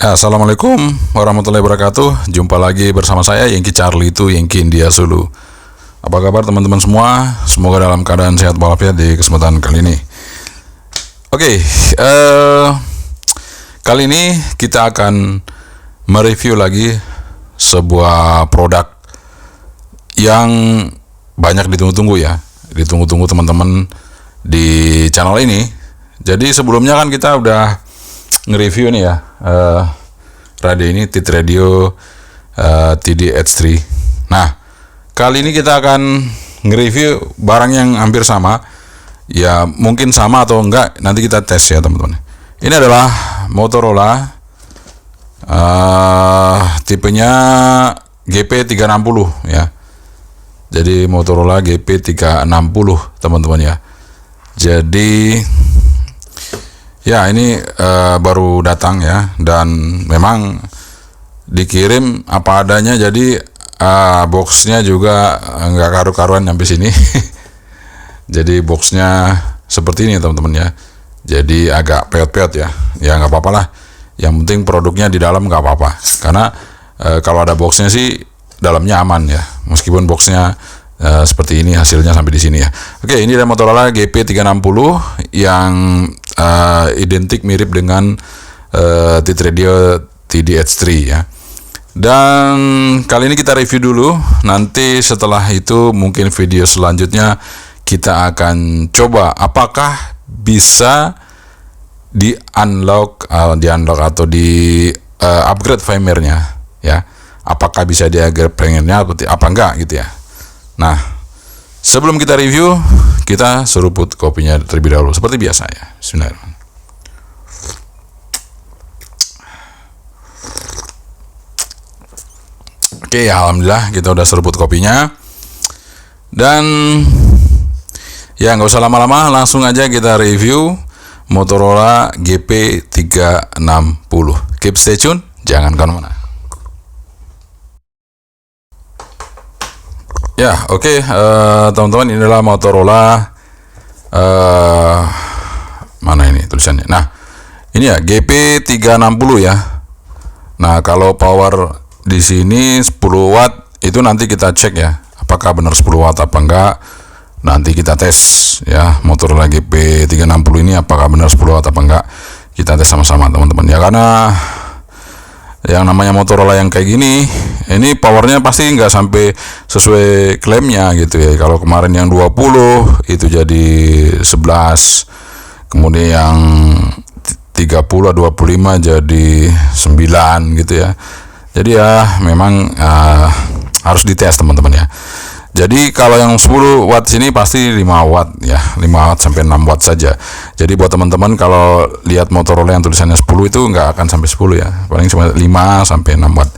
Assalamualaikum warahmatullahi wabarakatuh. Jumpa lagi bersama saya Yengki Charlie itu Yengki India Sulu. Apa kabar teman-teman semua? Semoga dalam keadaan sehat walafiat di kesempatan kali ini. Oke, kali ini kita akan mereview lagi sebuah produk yang banyak ditunggu-tunggu ya. Ditunggu-tunggu teman-teman di channel ini. Jadi sebelumnya kan kita udah nge-review nih ya, radio ini TIT Radio TD-H3. Nah, kali ini kita akan nge-review barang yang hampir sama. Ya, mungkin sama atau enggak, nanti kita tes ya teman-teman. Ini adalah Motorola tipenya GP360 ya. Jadi Motorola GP360 teman-teman ya. Jadi ya ini baru datang ya, dan memang dikirim apa adanya, jadi boxnya juga nggak karu-karuan sampai sini. Jadi boxnya seperti ini teman-teman ya, jadi agak peot-peot ya, ya nggak apa-apa lah, yang penting produknya di dalam nggak apa-apa, karena kalau ada boxnya sih dalamnya aman ya, meskipun boxnya seperti ini hasilnya sampai di sini ya. Oke, ini ada Motorola GP360 yang identik mirip dengan TIT Radio TD-H3 ya. Dan kali ini kita review dulu. Nanti setelah itu mungkin video selanjutnya kita akan coba apakah bisa di unlock atau di upgrade firmware-nya ya. Apakah bisa di upgrade firmware-nya apa enggak gitu ya. Nah, sebelum kita review, kita seruput kopinya terlebih dahulu seperti biasa ya. Bismillahirrahmanirrahim. Oke, alhamdulillah kita udah seruput kopinya. Dan ya nggak usah lama-lama, langsung aja kita review Motorola GP360. Keep stay tune, jangan kemana-mana. Ya, oke, teman-teman, ini adalah Motorola mana ini tulisannya. Nah, ini ya GP360 ya. Nah, kalau power di sini 10 watt, itu nanti kita cek ya, apakah benar 10 watt apa enggak. Nanti kita tes ya, Motorola GP360 ini apakah benar 10 watt apa enggak. Kita tes sama-sama teman-teman ya, karena yang namanya Motorola yang kayak gini, ini powernya pasti nggak sampai sesuai klaimnya gitu ya. Kalau kemarin yang 20 itu jadi 11, kemudian yang 30 25 jadi 9 gitu ya. Jadi ya memang harus dites teman-teman ya. Jadi kalau yang 10 watt sini pasti 5 watt ya, 5 watt sampai 6 watt saja. Jadi buat teman-teman kalau lihat Motorola yang tulisannya 10 itu nggak akan sampai 10 ya, paling cuma 5 sampai 6 watt.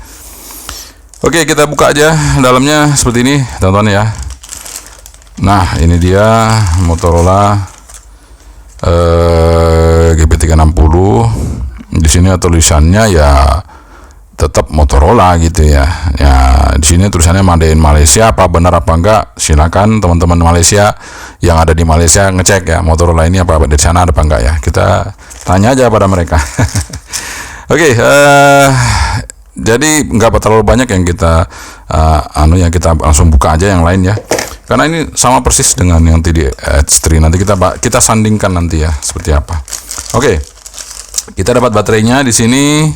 Oke, kita buka aja dalamnya seperti ini teman-teman ya. Nah, ini dia Motorola GP360. Di sini tulisannya ya tetap Motorola gitu ya. Ya, di sini tulisannya Made in Malaysia. Apa benar apa enggak? Silakan teman-teman Malaysia yang ada di Malaysia ngecek ya, Motorola ini apa dari sana ada apa enggak ya. Kita tanya aja pada mereka. Oke, jadi nggak terlalu banyak yang kita yang kita langsung buka aja yang lain ya. Karena ini sama persis dengan yang TD-H3. Nanti kita sandingkan nanti ya seperti apa. Oke. Kita dapat baterainya di sini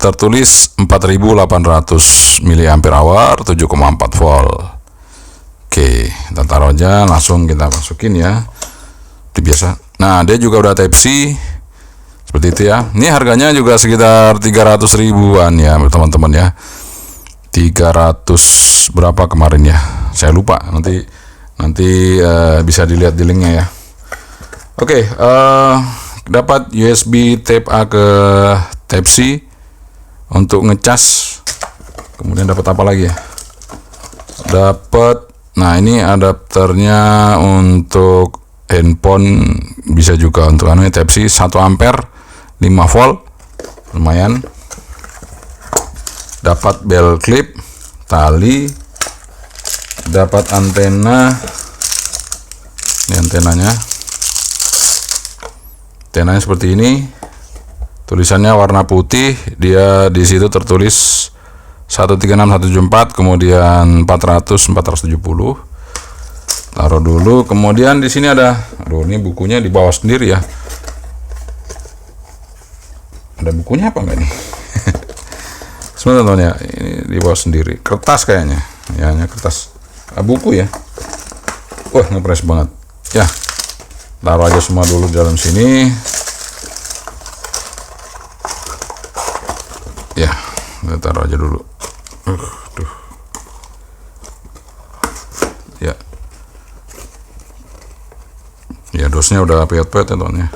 tertulis 4800 mAh 7,4 volt. Oke, kita taruh aja, langsung kita masukin ya. Itu biasa. Nah, dia juga udah Type C. Seperti itu ya. Ini harganya juga sekitar 300 ribuan ya, teman-teman ya. 300 berapa kemarin ya? Saya lupa. Nanti bisa dilihat di linknya ya. Oke, dapat USB Type A ke Type C untuk ngecas. Kemudian dapat apa lagi ya? Nah ini adapternya untuk handphone, bisa juga untuk Type C 1 ampere 5 volt, lumayan. Dapat bel clip, tali, dapat antena. Ini antenanya seperti ini. Tulisannya warna putih, dia di situ tertulis 136174, kemudian 470. Taruh dulu. Kemudian di sini ada, aduh ini bukunya di bawah sendiri ya. Ada bukunya apa enggak nih? Sebentar teman ya, ini di bawah sendiri. Kertas kayaknya, ya hanya kertas. Buku ya. Wah, ngepres banget. Ya, taruh aja semua dulu di dalam sini. Ya, kita taruh aja dulu. Tuh. Ya. Ya, dosnya udah peyot-peyot ya teman ya.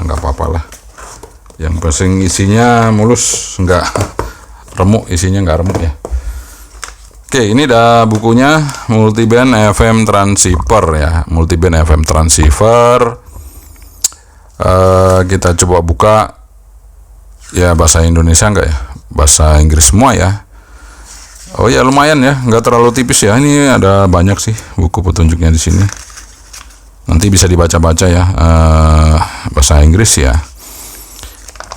Nggak apa-apa lah. Yang penting isinya mulus, nggak remuk, isinya nggak remuk ya. Oke, ini dah bukunya, multiband FM transceiver ya, multiband FM transceiver. Kita coba buka. Ya, bahasa Indonesia enggak ya? Bahasa Inggris semua ya. Oh ya, lumayan ya, nggak terlalu tipis ya. Ini ada banyak sih buku petunjuknya di sini. Nanti bisa dibaca-baca ya, bahasa Inggris ya.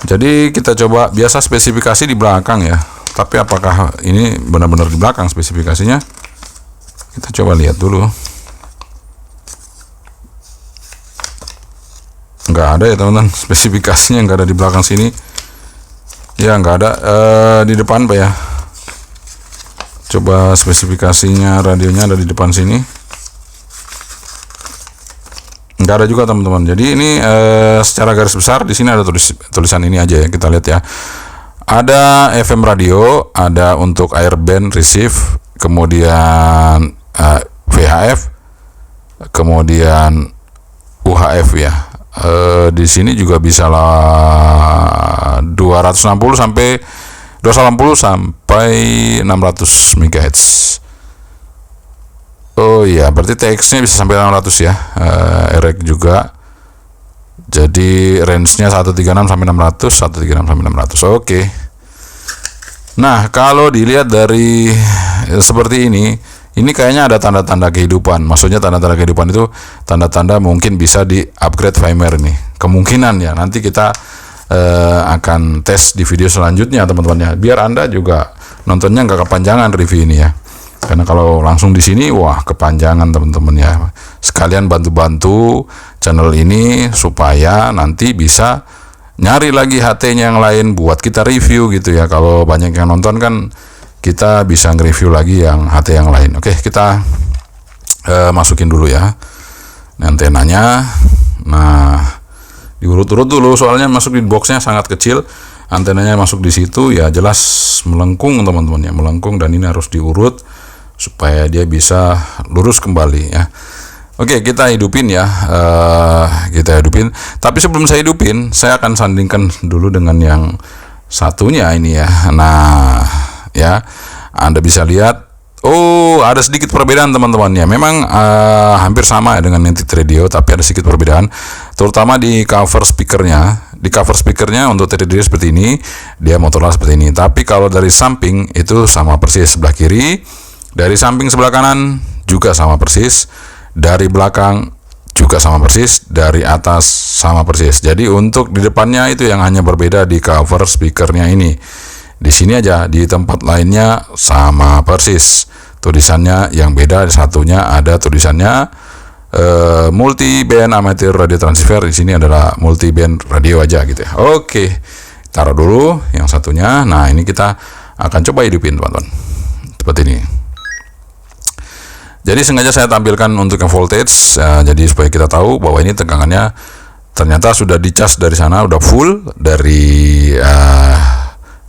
Jadi kita coba, biasa spesifikasi di belakang ya. Tapi apakah ini benar-benar di belakang spesifikasinya? Kita coba lihat dulu. Nggak ada ya teman-teman, spesifikasinya nggak ada di belakang sini. Ya, nggak ada. Di depan Pak ya. Coba spesifikasinya radionya ada di depan sini. Nggak ada juga teman-teman. Jadi ini secara garis besar di sini ada tulisan ini aja ya, kita lihat ya. Ada FM radio, ada untuk airband receive, kemudian VHF, kemudian UHF ya. Di sini juga bisa lah 260 sampai 280 sampai 600 MHz. Oh iya, berarti TX-nya bisa sampai 600 ya. RX juga. Jadi range-nya 136 sampai 600, 136 sampai 600. Oke. Nah, kalau dilihat dari seperti ini kayaknya ada tanda-tanda kehidupan. Maksudnya tanda-tanda kehidupan itu tanda-tanda mungkin bisa di-upgrade firmware nih. Kemungkinan ya, nanti kita akan tes di video selanjutnya teman-teman ya. Biar Anda juga nontonnya nggak kepanjangan review ini ya. Karena kalau langsung di sini, wah kepanjangan teman-teman ya. Sekalian bantu-bantu channel ini supaya nanti bisa nyari lagi HT-nya yang lain buat kita review gitu ya. Kalau banyak yang nonton kan kita bisa nge-review lagi yang HT yang lain. Oke, kita masukin dulu ya antenanya. Nah, diurut-urut dulu soalnya masuk di boxnya sangat kecil. Antenanya masuk di situ ya, jelas melengkung teman-teman ya, melengkung, dan ini harus diurut supaya dia bisa lurus kembali ya. Oke, kita hidupin ya, kita hidupin. Tapi sebelum saya hidupin, saya akan sandingkan dulu dengan yang satunya ini ya. Nah, ya, Anda bisa lihat, oh ada sedikit perbedaan teman-teman ya. Memang hampir sama ya dengan Netit Radio, tapi ada sedikit perbedaan, terutama di cover speakernya. Di cover speakernya untuk Netit Radio seperti ini, dia Motorola seperti ini. Tapi kalau dari samping itu sama persis, sebelah kiri. Dari samping sebelah kanan juga sama persis, dari belakang juga sama persis, dari atas sama persis. Jadi untuk di depannya itu yang hanya berbeda di cover speakernya ini. Di sini aja, di tempat lainnya sama persis. Tulisannya yang beda, satunya ada tulisannya multi band amatir radio transceiver, di sini adalah multi band radio aja gitu ya. Oke, taruh dulu yang satunya. Nah, ini kita akan coba hidupin teman-teman. Seperti ini. Jadi sengaja saya tampilkan untuk yang voltage, jadi supaya kita tahu bahwa ini tegangannya ternyata sudah dicas dari sana, udah full dari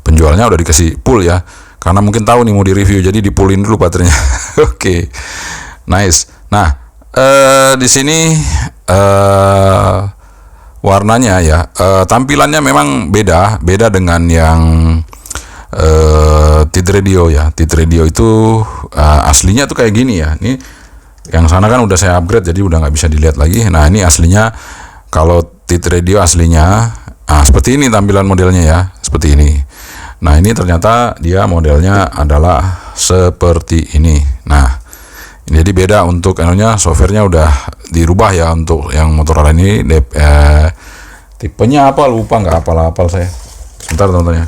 penjualnya, udah dikasih full ya, karena mungkin tahu nih mau di review, jadi dipullin dulu baterainya. Oke, nice. Nah, di sini warnanya ya, tampilannya memang beda dengan yang Tit Radio ya. Tit Radio itu aslinya tuh kayak gini ya. Ini yang sana kan udah saya upgrade, jadi udah nggak bisa dilihat lagi. Nah, ini aslinya, kalau Tit Radio aslinya seperti ini tampilan modelnya ya, seperti ini. Nah, ini ternyata dia modelnya adalah seperti ini. Nah, jadi beda untuk anunya, softwarenya udah dirubah ya untuk yang Motorola ini. Tipenya apa lupa, nggak hafal saya. Sebentar teman-teman ya.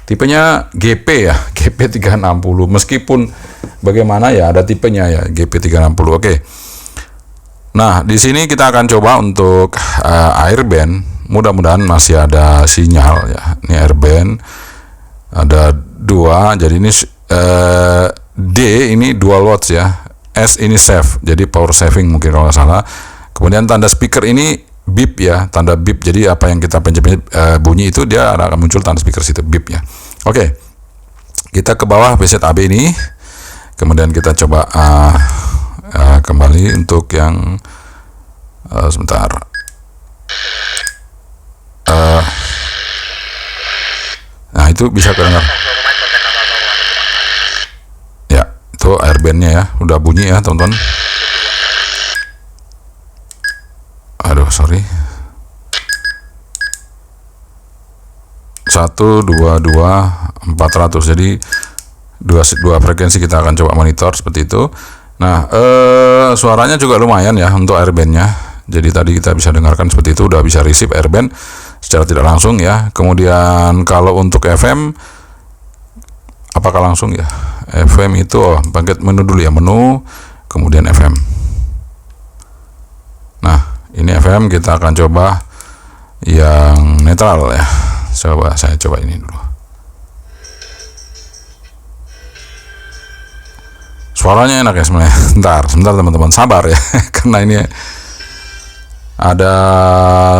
Tipenya GP ya, GP360. Meskipun bagaimana ya ada tipenya ya, GP360. Oke. Nah, di sini kita akan coba untuk airband. Mudah-mudahan masih ada sinyal ya. Ini airband ada 2. Jadi ini D ini dual watts ya. S ini save. Jadi power saving mungkin kalau nggak salah. Kemudian tanda speaker ini beep ya, tanda beep. Jadi apa yang kita pencet bunyi itu dia akan muncul tanda speaker situ beep ya. Oke. Kita ke bawah preset AB ini. Kemudian kita coba kembali untuk yang sebentar. Nah, itu bisa kedengar. Ya, itu airbandnya ya, udah bunyi ya, teman-teman. Aduh, sorry. 122 400. Jadi dua frekuensi kita akan coba monitor seperti itu. Nah, suaranya juga lumayan ya untuk airbandnya. Jadi tadi kita bisa dengarkan seperti itu, udah bisa receive airband secara tidak langsung ya. Kemudian kalau untuk FM, apakah langsung ya? FM itu paket menu dulu ya, menu, kemudian FM. Nah, ini FM kita akan coba yang netral ya. Saya coba ini dulu. Suaranya enak ya sebenarnya. Sebentar teman-teman, sabar ya. Karena ini ada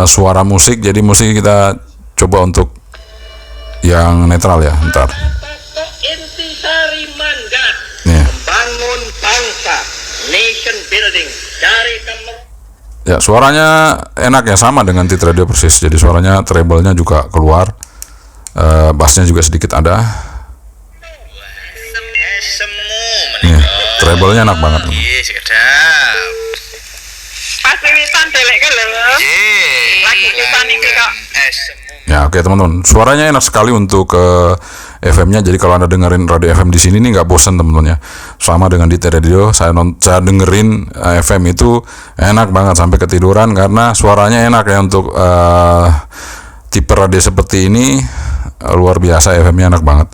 suara musik, jadi musik kita coba untuk yang netral ya. Bentar. Intisari Mangga. Nih. Membangun bangsa, nation building dari Ya, suaranya enak ya, sama dengan Tit Radio persis. Jadi suaranya treble-nya juga keluar. Bassnya juga sedikit ada. Nih, treble-nya enak banget. Iya, sedap. Pas wiwitan delek ke lho. Lagi wiwitan iki kok. Ya, oke teman-teman. Suaranya enak sekali untuk FM-nya. Jadi kalau Anda dengerin radio FM di sini nih nggak bosan teman-teman ya. Sama dengan di radio, saya dengerin FM itu enak banget sampai ketiduran karena suaranya enak ya untuk tipe radio seperti ini. Luar biasa, FM-nya enak banget.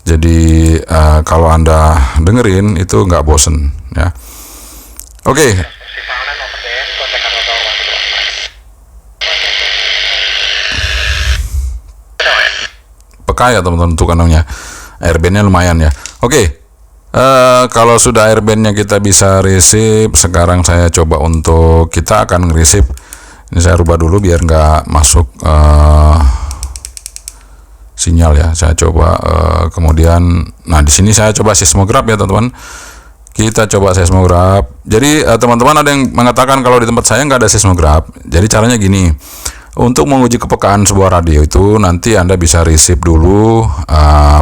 Jadi kalau Anda dengerin itu nggak bosen ya. Oke. Peka ya teman-teman untuk kanongnya. Airbandnya lumayan ya. Oke. Kalau sudah airbandnya kita bisa receive, sekarang saya coba untuk kita akan nge-receive. Ini saya rubah dulu biar nggak masuk sinyal ya. Saya coba kemudian, nah di sini saya coba seismograph ya teman-teman. Kita coba seismograph. Jadi teman-teman ada yang mengatakan kalau di tempat saya nggak ada seismograph. Jadi caranya gini. Untuk menguji kepekaan sebuah radio itu nanti Anda bisa receive dulu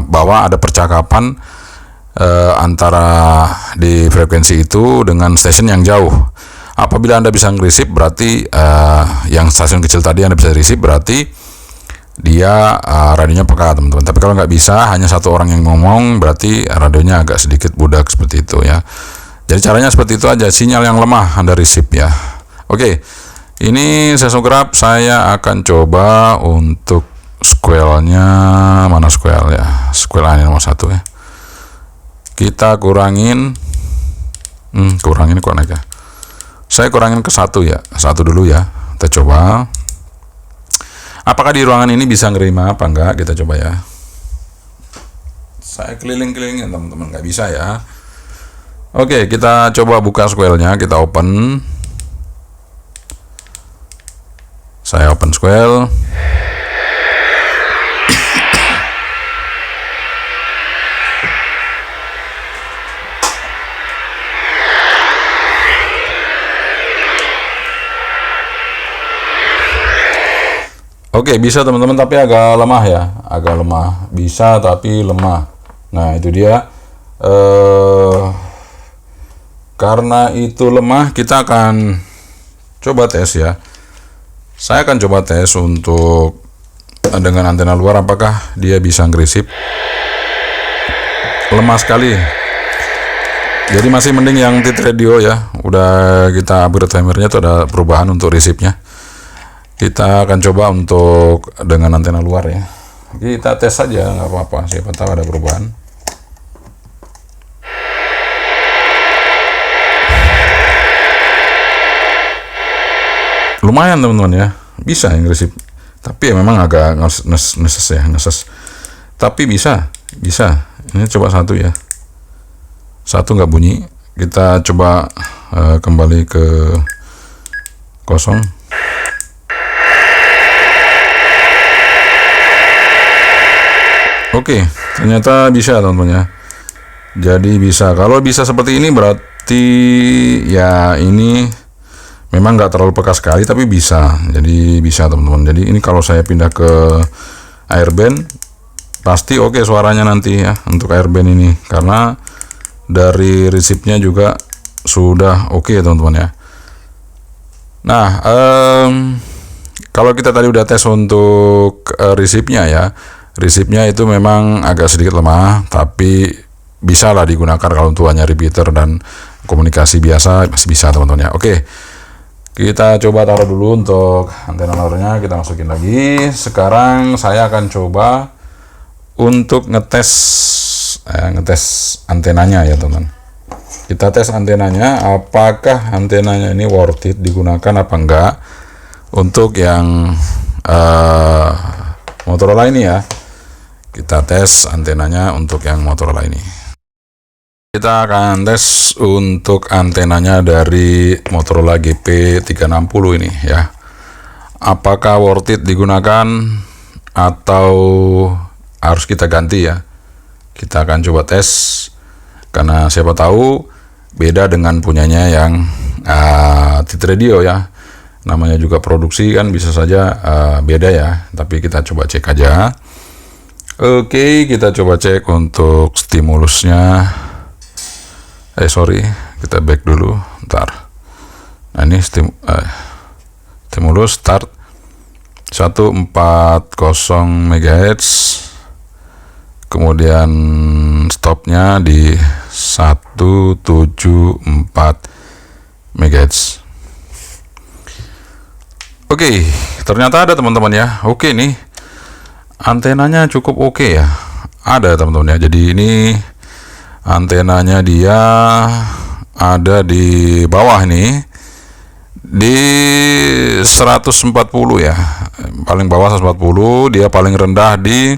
bahwa ada percakapan antara di frekuensi itu dengan stasiun yang jauh. Apabila Anda bisa nge-receive berarti yang stasiun kecil tadi Anda bisa receive berarti dia radionya peka teman-teman. Tapi kalau nggak bisa, hanya satu orang yang ngomong, berarti radionya agak sedikit budak seperti itu ya. Jadi caranya seperti itu aja, sinyal yang lemah Anda receive ya. Oke. Ini seismograph saya akan coba untuk square-nya, mana square ya? Square ini nomor 1 ya. Kita kurangin, kurangin kok naik ya. Saya kurangin ke 1 ya, 1 dulu ya. Kita coba. Apakah di ruangan ini bisa nerima apa enggak? Kita coba ya. Saya keliling-kelilingin teman-teman, nggak bisa ya. Oke, kita coba buka square-nya, kita open. Saya open square. Oke, bisa teman-teman, tapi agak lemah ya, agak lemah. Bisa tapi lemah. Nah, itu dia. Karena itu lemah, kita akan coba tes ya. Saya akan coba tes untuk dengan antena luar apakah dia bisa nge-receive. Lemah sekali. Jadi masih mending yang Tit Radio ya. Udah kita upgrade firmware-nya, itu ada perubahan untuk receive-nya. Kita akan coba untuk dengan antena luar ya. Kita tes saja, nggak apa-apa, siapa tahu ada perubahan. Lumayan teman-teman ya, bisa yang resip. Tapi ya memang agak ngeses. Tapi bisa. Ini coba satu ya. Satu nggak bunyi. Kita coba kembali ke kosong. Oke, ternyata bisa teman-teman ya. Jadi bisa. Kalau bisa seperti ini berarti ya ini memang nggak terlalu peka sekali, tapi bisa. Jadi bisa teman-teman. Jadi ini kalau saya pindah ke airband, pasti oke suaranya nanti ya untuk airband ini, karena dari resipnya juga sudah oke teman-teman ya. Nah, kalau kita tadi udah tes untuk resipnya ya, resipnya itu memang agak sedikit lemah, tapi bisa lah digunakan kalau untuk hanya repeater dan komunikasi biasa, masih bisa teman-teman ya. Oke. Kita coba taruh dulu untuk antena lowernya, kita masukin lagi. Sekarang saya akan coba untuk ngetes antenanya ya teman. Kita tes antenanya, apakah antenanya ini worth it digunakan apa enggak untuk yang Motorola ini ya. Kita tes antenanya untuk yang Motorola ini. Kita akan tes untuk antenanya dari Motorola GP360 ini ya. Apakah worth it digunakan atau harus kita ganti ya. Kita akan coba tes, karena siapa tahu beda dengan punyanya yang T-Radio ya. Namanya juga produksi kan, bisa saja beda ya. Tapi kita coba cek aja. Oke, kita coba cek untuk stimulusnya. Kita back dulu, ntar. Nah ini stimulus start 140 MHz, kemudian stopnya di 174 MHz. Oke, ternyata ada teman-teman ya. Oke nih, antenanya cukup oke ya, ada teman-teman ya. Jadi ini antenanya dia ada di bawah nih, di 140 ya, paling bawah 140, dia paling rendah di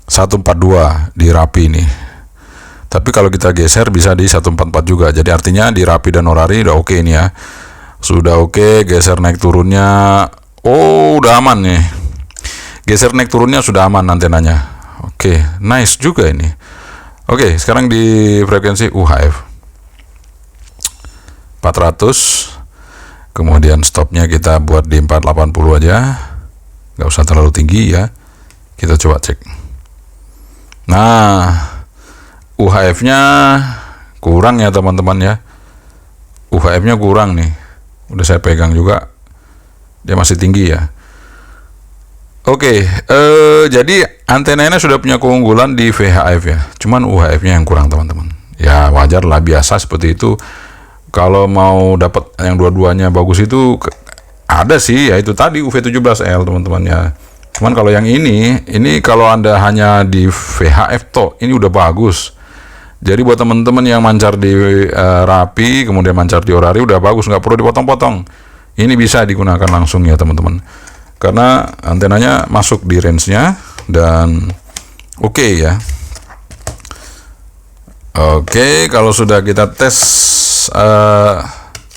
142 di Rapi ini. Tapi kalau kita geser bisa di 144 juga. Jadi artinya di Rapi dan Orari udah oke ini ya, sudah oke. Geser naik turunnya, udah aman nih. Geser naik turunnya sudah aman antenanya. Oke, nice juga ini. Oke, sekarang di frekuensi UHF 400, kemudian stopnya kita buat di 480 aja, nggak usah terlalu tinggi ya. Kita coba cek. Nah, UHF-nya kurang ya teman-teman ya. UHF-nya kurang nih. Udah saya pegang juga, dia masih tinggi ya. Oke, jadi antenanya sudah punya keunggulan di VHF ya, cuman UHF-nya yang kurang teman-teman. Ya wajar lah, biasa seperti itu. Kalau mau dapat yang dua-duanya bagus itu ada sih, ya itu tadi UV17L teman-teman ya. Cuman kalau yang ini kalau Anda hanya di VHF toh, ini udah bagus. Jadi buat teman-teman yang mancar di Rapi, kemudian mancar di Orari udah bagus, nggak perlu dipotong-potong. Ini bisa digunakan langsung ya teman-teman. Karena antenanya masuk di range-nya dan oke ya. Oke, kalau sudah kita tes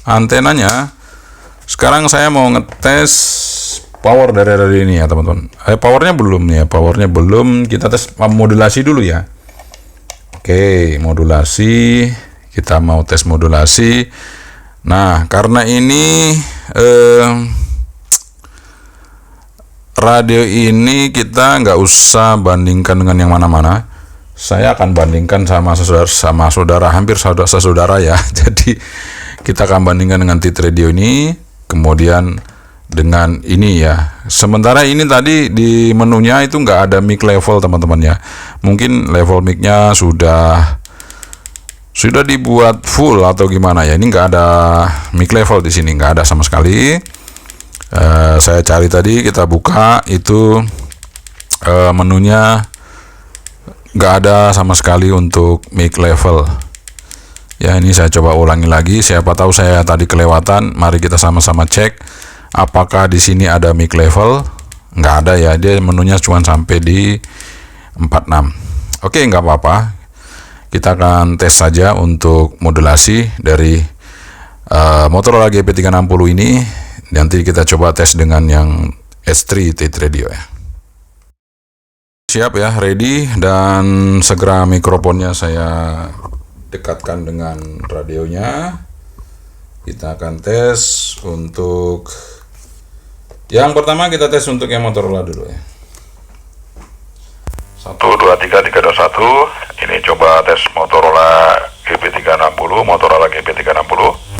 antenanya, sekarang saya mau ngetes power dari ini ya teman-teman. Powernya belum ya, powernya belum. Kita tes modulasi dulu ya. Oke, modulasi. Kita mau tes modulasi. Nah, karena ini radio ini kita nggak usah bandingkan dengan yang mana-mana. Saya akan bandingkan sama saudara, hampir saudara ya. Jadi kita akan bandingkan dengan T-Radio ini, kemudian dengan ini ya. Sementara ini tadi di menunya itu nggak ada mic level teman-teman ya. Mungkin level mic-nya sudah dibuat full atau gimana ya. Ini nggak ada mic level di sini, nggak ada sama sekali. Saya cari tadi, kita buka itu menunya nggak ada sama sekali untuk mic level. Ya, ini saya coba ulangi lagi, siapa tahu saya tadi kelewatan. Mari kita sama-sama cek apakah di sini ada mic level. Nggak ada ya, dia menunya cuma sampai di 46. Oke, nggak apa-apa, kita akan tes saja untuk modulasi dari Motorola GP360 ini. Nanti kita coba tes dengan yang S3 Tate Radio ya. Siap ya, ready, dan segera mikrofonnya saya dekatkan dengan radionya. Kita akan tes untuk yang pertama, kita tes untuk yang Motorola dulu ya. 1, 2, 3, 3, 2, 1. Ini coba tes Motorola GP360, Motorola GP360.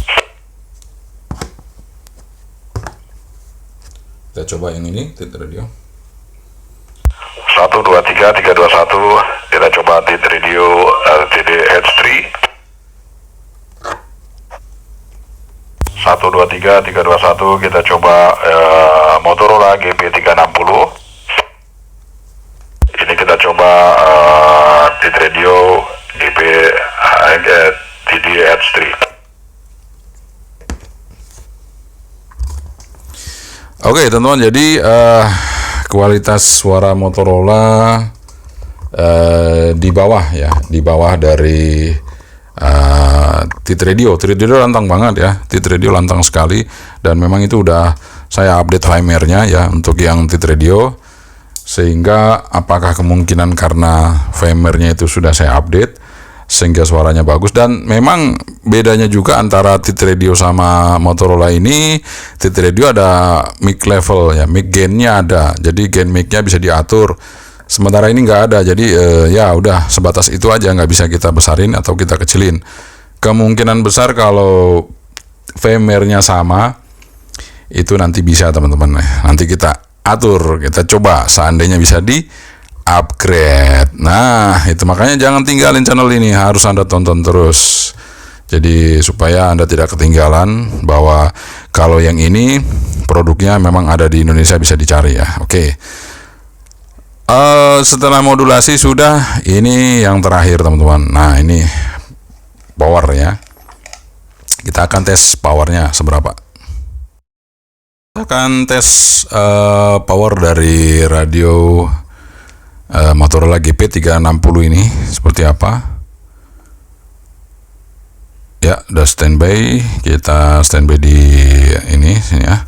Kita coba yang ini, Tate Radio. 1, 2, 3, 3, 2, 1. Kita coba Tate Radio LTD H3. 1, 2, 3, 3, 2, 1. Kita coba Motorola GP360. Ini kita coba Tate Radio TD H3. Oke teman-teman, jadi kualitas suara Motorola di bawah ya, di bawah dari Tate Radio. Tate Radio lantang banget ya, Tate Radio lantang sekali, dan memang itu udah saya update firmware-nya ya untuk yang Tate Radio, sehingga apakah kemungkinan karena firmware-nya itu sudah saya update sehingga suaranya bagus. Dan memang bedanya juga antara Tate Radio sama Motorola ini, Tate Radio ada mic level ya, mic gain-nya ada, jadi gain mic-nya bisa diatur. Sementara ini nggak ada, jadi ya udah sebatas itu aja, nggak bisa kita besarin atau kita kecilin. Kemungkinan besar kalau firmware-nya sama, itu nanti bisa teman-teman. Nanti kita atur, kita coba seandainya bisa di upgrade. Nah, itu makanya jangan tinggalin channel ini, harus Anda tonton terus. Jadi supaya Anda tidak ketinggalan bahwa kalau yang ini produknya memang ada di Indonesia, bisa dicari ya. Oke. Setelah modulasi sudah, ini yang terakhir teman-teman. Nah, ini power ya. Kita akan tes powernya seberapa. Kita akan tes power dari radio Motorola GP360 ini seperti apa. Ya, udah standby. Kita standby di ini ya.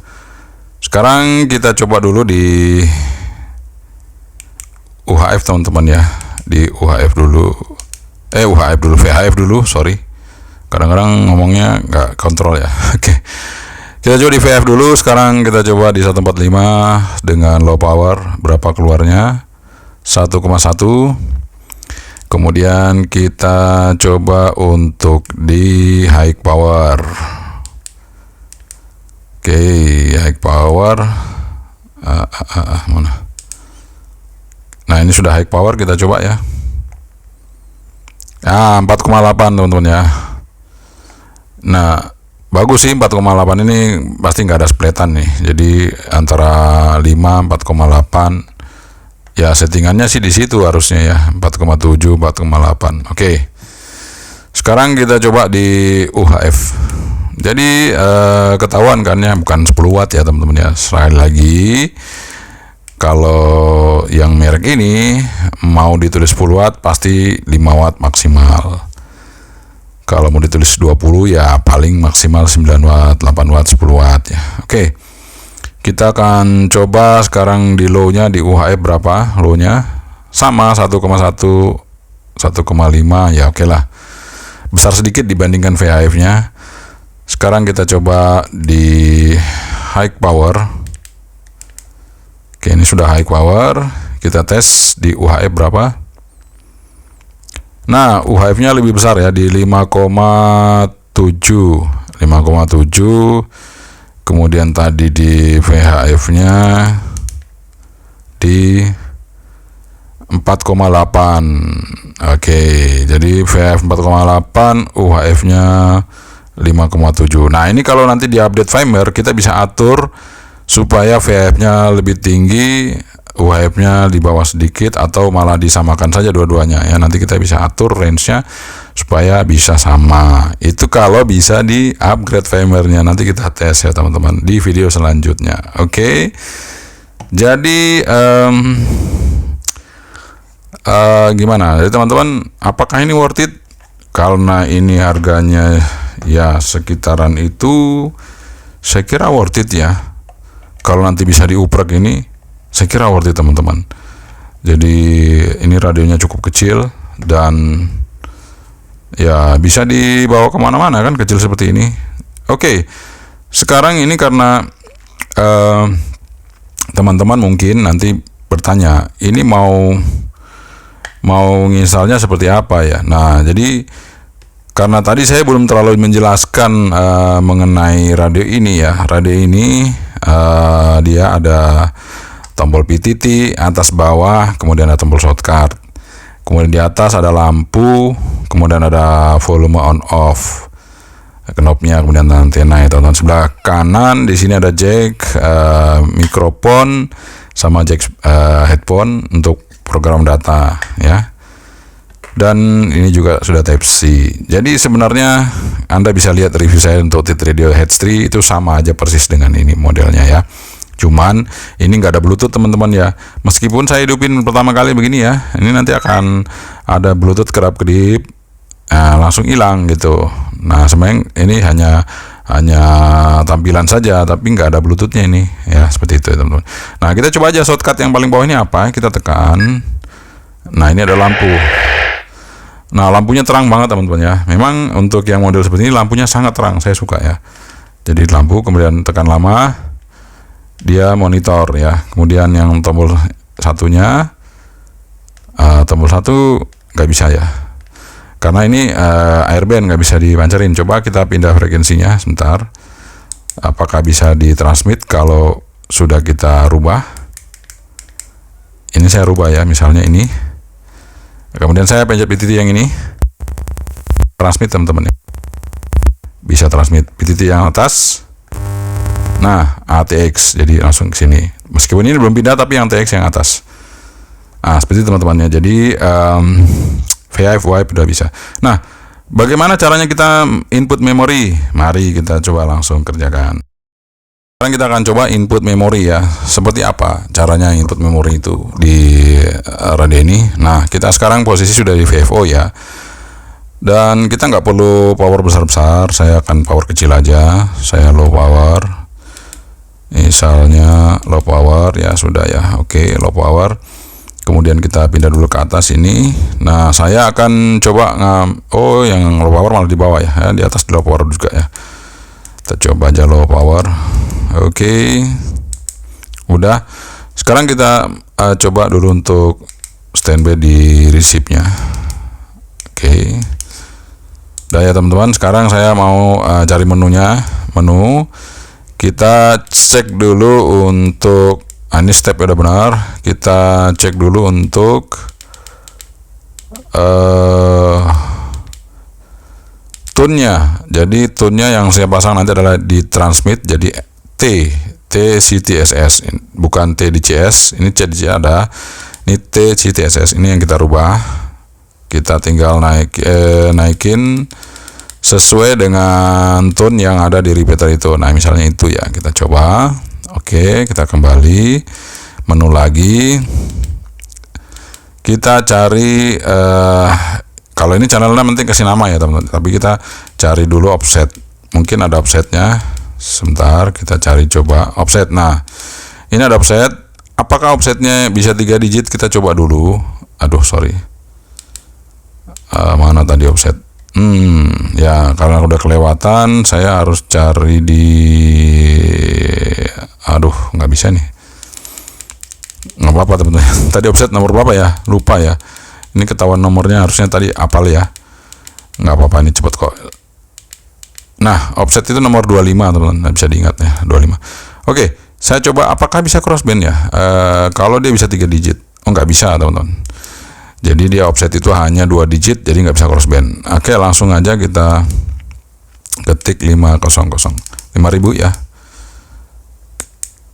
Sekarang kita coba dulu di UHF teman-teman ya. Di UHF dulu. UHF dulu, VHF dulu, sorry. Kadang-kadang ngomongnya nggak kontrol ya. Oke. Kita coba di VHF dulu. Sekarang kita coba di 145 dengan low power. Berapa keluarnya? 1,1. Kemudian kita coba untuk di high power. Oke, high power. Mana? Nah, ini sudah high power, kita coba ya. 4,8 teman-teman ya. Nah, bagus sih 4,8 ini, pasti nggak ada splitan nih. Jadi antara 5, 4,8. Ya, settingannya sih di situ harusnya ya, 4,7, 4,8. Oke. Sekarang kita coba di UHF. Jadi ketahuan kan ya, bukan 10 watt ya teman-teman ya. Sekali lagi, kalau yang merek ini mau ditulis 10 watt pasti 5 watt maksimal. Kalau mau ditulis 20 ya paling maksimal 9 watt, 8 watt, 10 watt ya. Oke. Kita akan coba sekarang di low-nya, di UHF berapa low-nya? Sama 1,1, 1,5 ya, oke lah. Besar sedikit dibandingkan VHF-nya. Sekarang kita coba di high power. Oke, ini sudah high power. Kita tes di UHF berapa? Nah, UHF-nya lebih besar ya, di 5,7. 5,7. Kemudian tadi di VHF-nya di 4,8. Oke, jadi VHF 4,8, UHF-nya 5,7. Nah, ini kalau nanti di update firmware kita bisa atur supaya VHF-nya lebih tinggi, wave-nya di bawah sedikit atau malah disamakan saja dua-duanya ya. Nanti kita bisa atur range-nya supaya bisa sama. Itu kalau bisa di upgrade firmware-nya. Nanti kita tes ya teman-teman di video selanjutnya. Oke. Jadi gimana? Jadi teman-teman, apakah ini worth it? Karena ini harganya ya sekitaran itu, saya kira worth it ya. Kalau nanti bisa diuprek ini, saya kira worth it teman-teman. Jadi ini radionya cukup kecil dan ya bisa dibawa kemana-mana kan, kecil seperti ini. Oke, sekarang ini karena teman-teman mungkin nanti bertanya, ini mau nginstalnya seperti apa ya. Nah, jadi karena tadi saya belum terlalu menjelaskan mengenai radio ini ya. Radio ini dia ada tombol PTT atas bawah, kemudian ada tombol shortcut, kemudian di atas ada lampu, kemudian ada volume on off knobnya, kemudian antena ya teman-teman. Sebelah kanan di sini ada jack mikrofon sama jack headphone untuk program data ya. Dan ini juga sudah Type C. Jadi sebenarnya Anda bisa lihat review saya untuk Tit Radio H3 itu sama aja persis dengan ini modelnya ya. Cuman ini nggak ada Bluetooth teman-teman ya. Meskipun saya hidupin pertama kali begini ya, ini nanti akan ada Bluetooth kedap-kedip, langsung hilang gitu. Nah sebenarnya ini hanya tampilan saja, tapi nggak ada Bluetoothnya ini ya, seperti itu ya teman-teman. Nah kita coba aja shortcut yang paling bawah ini apa, kita tekan. Nah ini ada lampu. Nah lampunya terang banget teman-teman ya. Memang untuk yang model seperti ini lampunya sangat terang, saya suka ya. Jadi lampu, kemudian tekan lama, dia monitor ya. Kemudian yang tombol satunya, tombol satu nggak bisa ya, karena ini airband nggak bisa dipancarin. Coba kita pindah frekuensinya sebentar. Apakah bisa ditransmit kalau sudah kita rubah? Ini saya rubah ya, misalnya ini. Kemudian saya pencet PTT yang ini, transmit teman-teman ya. Bisa transmit PTT yang atas. Nah, ATX, jadi langsung ke sini. Meskipun ini belum pindah, tapi yang TX yang atas. Nah, seperti teman-temannya. Jadi VIF wipe udah bisa. Nah, bagaimana caranya kita input memori? Mari kita coba langsung kerjakan. Sekarang kita akan coba input memori ya. Seperti apa caranya input memori itu di radio ini? Nah, kita sekarang posisi sudah di VFO ya. Dan kita nggak perlu power besar-besar. Saya akan power kecil aja. Saya low power. Misalnya low power ya sudah ya. Oke, low power. Kemudian kita pindah dulu ke atas ini. Nah, saya akan coba yang low power malah di bawah ya. Di atas di low power juga ya. Kita coba aja low power. Oke. Udah. Sekarang kita coba dulu untuk standby di receive-nya. Oke. Udah ya teman-teman. Sekarang saya mau cari menunya. Menu. Kita cek dulu untuk ini step udah benar. Kita cek dulu untuk tune-nya. Jadi tune-nya yang saya pasang nanti adalah di transmit, jadi T CTSS, bukan T di CS. Ini C di C ada. Ini T CTSS. Ini yang kita rubah. Kita tinggal naikin sesuai dengan tone yang ada di repeater itu. Nah, misalnya itu ya. Kita coba. Oke, kita kembali menu lagi. Kita cari kalau ini channelnya penting kasih nama ya teman-teman. Tapi kita cari dulu offset. Mungkin ada offsetnya. Sebentar, kita cari coba offset. Nah, ini ada offset. Apakah offsetnya bisa 3 digit? Kita coba dulu. Aduh, sorry. Mana tadi offset? Ya, karena udah kelewatan, saya harus cari di. Aduh, nggak bisa nih. Nggak apa-apa teman-teman. Tadi offset nomor berapa ya? Lupa ya. Ini ketahuan nomornya, harusnya tadi apal ya. Nggak apa-apa, ini cepet kok. Nah, offset itu nomor 25 teman-teman, bisa diingat ya, 25. Oke, saya coba apakah bisa crossband ya. Kalau dia bisa 3 digit, nggak bisa teman-teman. Jadi dia offset itu hanya 2 digit, jadi nggak bisa crossband. Oke, langsung aja kita ketik 500, 5.000 ya.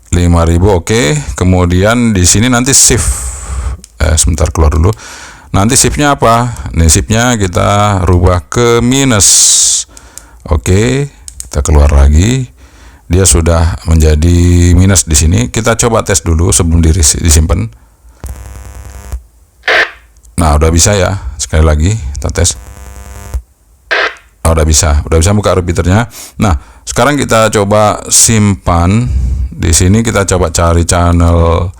5.000 5.000 oke. Kemudian di sini nanti shift. Sebentar keluar dulu. Nanti shiftnya apa? Nih shiftnya kita rubah ke minus. Oke, kita keluar lagi. Dia sudah menjadi minus di sini. Kita coba tes dulu sebelum disimpan. Nah, udah bisa ya. Sekali lagi kita tes. Udah bisa buka repeaternya. Nah, sekarang kita coba simpan. Di sini kita coba cari channel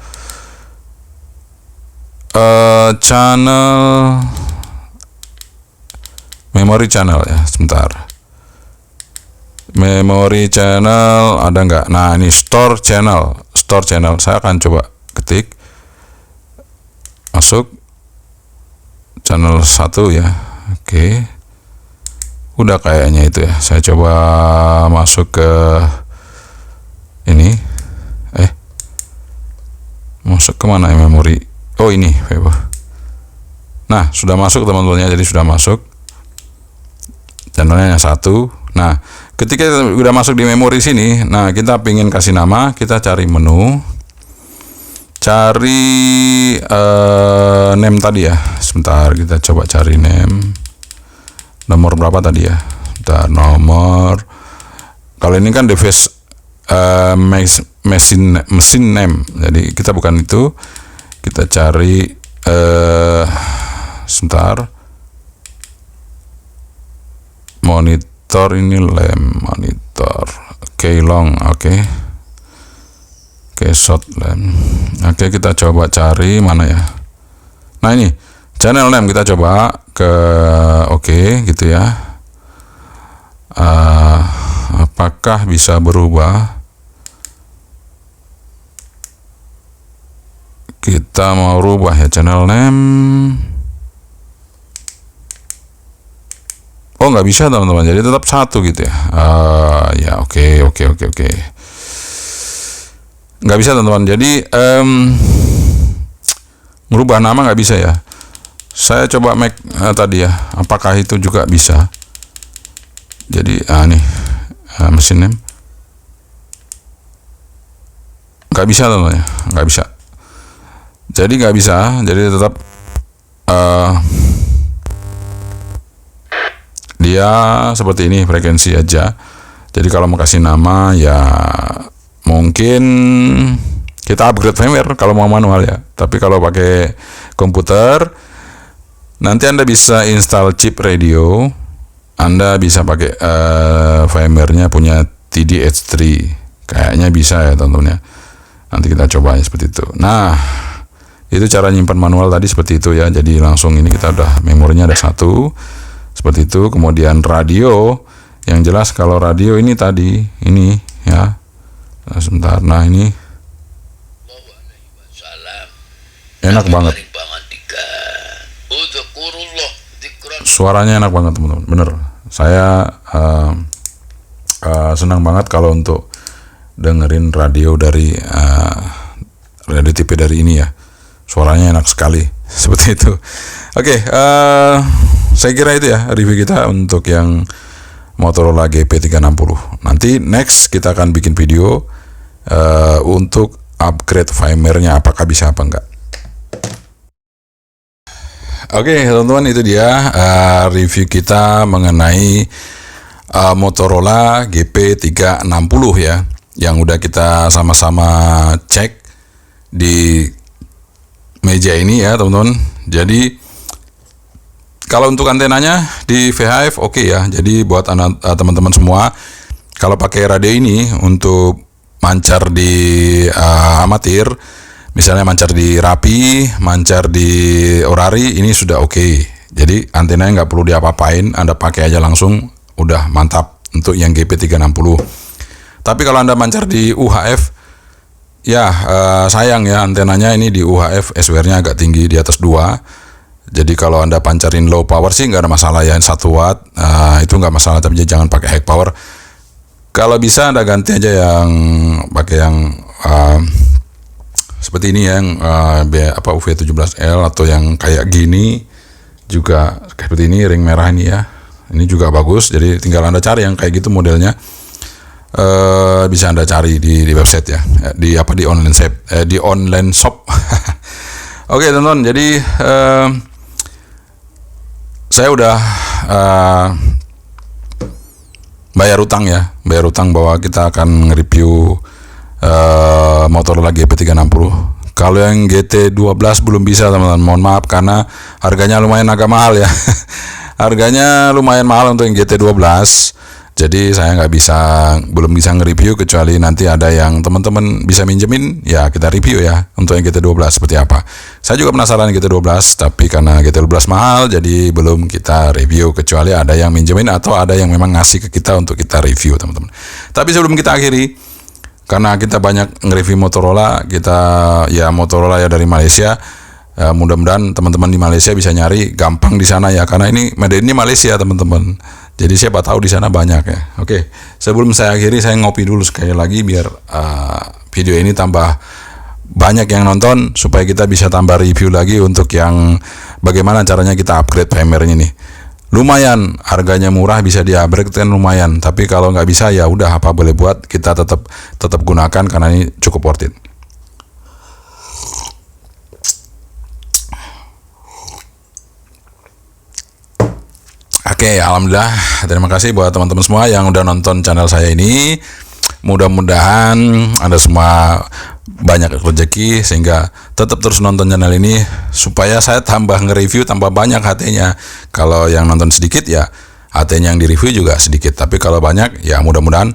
memory channel ya. Sebentar. Memory channel ada nggak? Nah, ini store channel. Saya akan coba ketik. Masuk channel 1 ya. Oke. Udah kayaknya itu ya. Saya coba masuk ke ini. Masuk ke mana ya memori? Oh, ini. Nah, sudah masuk teman-teman ya. Jadi sudah masuk. Channelnya 1. Nah, ketika udah masuk di memori sini, nah kita pingin kasih nama, kita cari menu. Cari name tadi ya. Sebentar, kita coba cari name. Nomor berapa tadi ya? Nomor. Kalau ini kan device mesin name. Jadi kita bukan itu. Kita cari sebentar. Monitor ini lamp monitor. Oke, long. Oke, short lamp. Oke, kita coba cari mana ya? Nah, ini channel name kita coba ke oke gitu ya. Apakah bisa berubah? Kita mau rubah ya channel name. Oh, nggak bisa teman-teman, jadi tetap 1 gitu ya. Ya oke. Nggak bisa teman-teman, jadi merubah nama nggak bisa ya. Saya coba make tadi ya, apakah itu juga bisa. Jadi nih mesin name nggak bisa teman-teman ya, nggak bisa. Jadi nggak bisa, jadi tetap dia seperti ini, frekuensi aja. Jadi kalau mau kasih nama ya mungkin kita upgrade firmware kalau mau manual ya. Tapi kalau pakai komputer, nanti Anda bisa install chip radio. Anda bisa pakai firmware-nya punya TDH3. Kayaknya bisa ya teman-teman ya. Nanti kita coba ya seperti itu. Nah, itu cara nyimpan manual tadi seperti itu ya. Jadi langsung ini kita udah memorinya ada 1. Seperti itu. Kemudian radio, yang jelas kalau radio ini tadi ini ya. Nah, sebentar. Nah, ini enak banget. Suaranya enak banget teman-teman. Bener. Saya senang banget kalau untuk dengerin radio dari radio TV dari ini ya. Suaranya enak sekali. Seperti itu. Oke, saya kira itu ya review kita untuk yang Motorola GP360. Nanti next kita akan bikin video untuk upgrade firmware-nya, apakah bisa apa enggak. Oke, teman-teman, itu dia review kita mengenai Motorola GP360 ya, yang udah kita sama-sama cek di meja ini ya teman-teman. Jadi kalau untuk antenanya di VHF oke ya. Jadi buat teman-teman semua, kalau pakai radio ini untuk mancar di amatir, misalnya mancar di Rapi, mancar di Orari, ini sudah oke. Jadi antenanya nggak perlu diapa-apain, Anda pakai aja langsung, udah mantap untuk yang GP360. Tapi kalau Anda mancar di UHF, ya sayang ya, antenanya ini di UHF SWR-nya agak tinggi, di atas 2. Jadi kalau Anda pancarin low power sih nggak ada masalah ya, 1 watt itu nggak masalah, tapi jangan pakai high power. Kalau bisa Anda ganti aja yang pakai yang seperti ini yang UV17L, atau yang kayak gini juga seperti ini, ring merah ini ya. Ini juga bagus, jadi tinggal Anda cari yang kayak gitu modelnya. bisa Anda cari di website ya, di online shop, di online shop. Oke teman-teman, jadi saya udah bayar utang bahwa kita akan nge-review Motorola GP360. Kalau yang GT12 belum bisa teman-teman, mohon maaf karena harganya lumayan agak mahal ya. Harganya lumayan mahal untuk yang GT12. Jadi saya belum bisa nge-review kecuali nanti ada yang teman-teman bisa minjemin, ya kita review ya untuk yang GT12 seperti apa. Saya juga penasaran GT12, tapi karena GT12 mahal jadi belum kita review kecuali ada yang minjemin atau ada yang memang ngasih ke kita untuk kita review teman-teman. Tapi sebelum kita akhiri, karena kita banyak nge-review Motorola, Motorola ya dari Malaysia. Mudah-mudahan teman-teman di Malaysia bisa nyari gampang di sana ya, karena ini made in Malaysia teman-teman. Jadi siapa tahu di sana banyak ya. Oke, sebelum saya akhiri saya ngopi dulu sekali lagi biar video ini tambah banyak yang nonton supaya kita bisa tambah review lagi untuk yang bagaimana caranya kita upgrade firmware-nya nih. Lumayan harganya murah, bisa di-upgrade kan lumayan, tapi kalau nggak bisa ya udah apa boleh buat, kita tetap gunakan karena ini cukup worth it. Oke, alhamdulillah, terima kasih buat teman-teman semua yang udah nonton channel saya ini. Mudah-mudahan Anda semua banyak rezeki sehingga tetap terus nonton channel ini supaya saya tambah nge-review tambah banyak HT-nya. Kalau yang nonton sedikit ya HT-nya yang di-review juga sedikit, tapi kalau banyak ya mudah-mudahan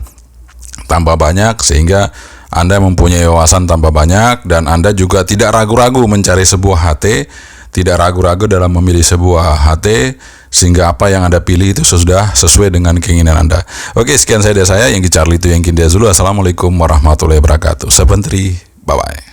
tambah banyak sehingga Anda mempunyai wawasan tambah banyak dan Anda juga tidak ragu-ragu mencari sebuah HT, tidak ragu-ragu dalam memilih sebuah HT sehingga apa yang Anda pilih itu sudah sesuai dengan keinginan Anda. Oke, sekian dari saya, Yangki Charlie itu Yangki Dia Zulu. Assalamualaikum warahmatullahi wabarakatuh. Sebentar, bye-bye.